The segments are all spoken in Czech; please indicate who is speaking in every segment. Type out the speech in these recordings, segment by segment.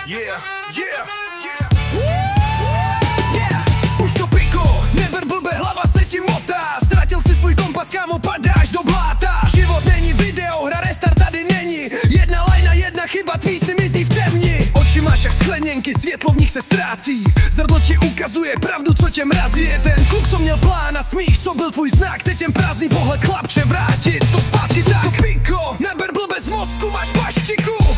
Speaker 1: Yeah, yeah, yeah. Už to piko, neber blbe, hlava se ti motá. Ztratil si svůj kompas, kámo, padáš do bláta. Život není video, hra restart tady není. Jedna lajna, jedna chyba, tvý sny mizí v temni. Oči máš jak skleněnky, světlo v nich se ztrácí. Zrcadlo ti ukazuje pravdu, co tě mrazí. Je ten kluk, co měl plán a smích, co byl tvůj znak. Teď jen prázdný pohled, chlapče, vrátit to zpátky tak. To piko, neber blbe, z mozku máš paštiku.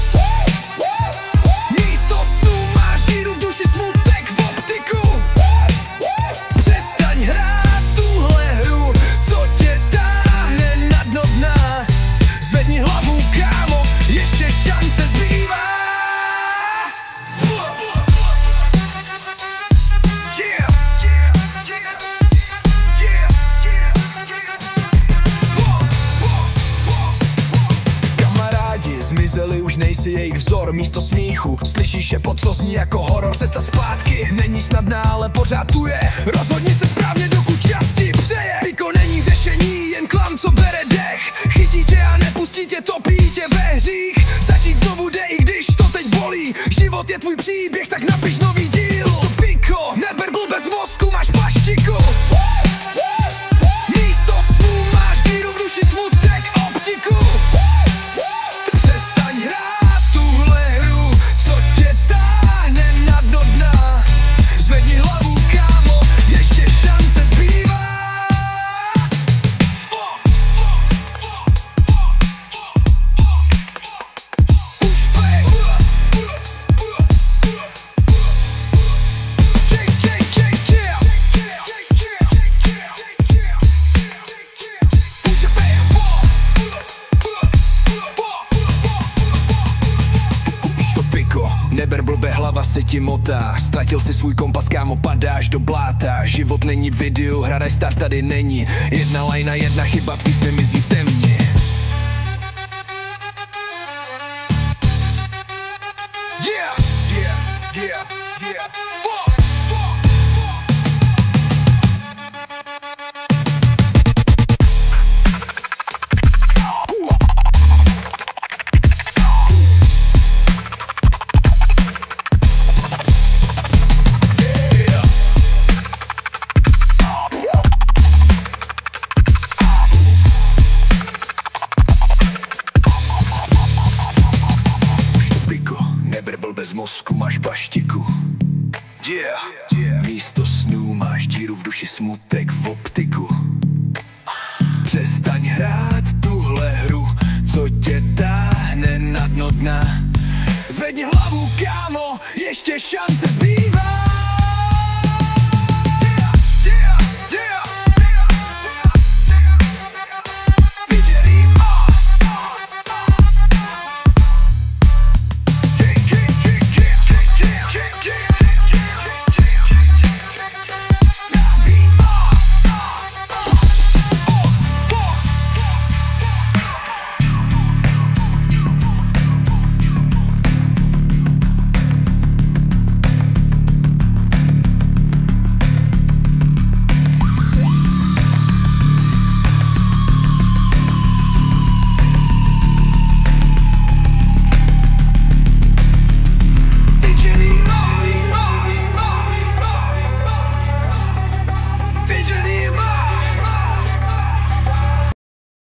Speaker 1: Zmizeli, už nejsi jejich vzor, místo smíchu slyšíš šepot, co zní jako horor. Cesta zpátky není snadná, ale pořád tu je. Rozhodni se správně, dokud čas ti přeje. Piko není řešení, jen klam, co bere dech. Chytí tě a nepustí tě, topí tě ve hřích. Začít znovu jde, i když to teď bolí. Život je tvůj příběh, tak napiš nový díl. To piko, neber blbe, z mozku máš paštiku. Místo snů máš díru v duši, smutek, optiku. Neber blbe, hlava se ti motá. Ztratil si svůj kompas, kámo, padáš do bláta. Život není video, hra restart tady není. Jedna lajna, jedna chyba, tvý sny mizí v temni. Yeah, yeah, yeah, yeah. Bez mozku máš paštiku. Yeah, yeah. Místo snů máš díru v duši, smutek v optiku. Přestaň hrát tuhle hru, co tě táhne na dno dna. Zvedni hlavu, kámo, ještě šance zbývá.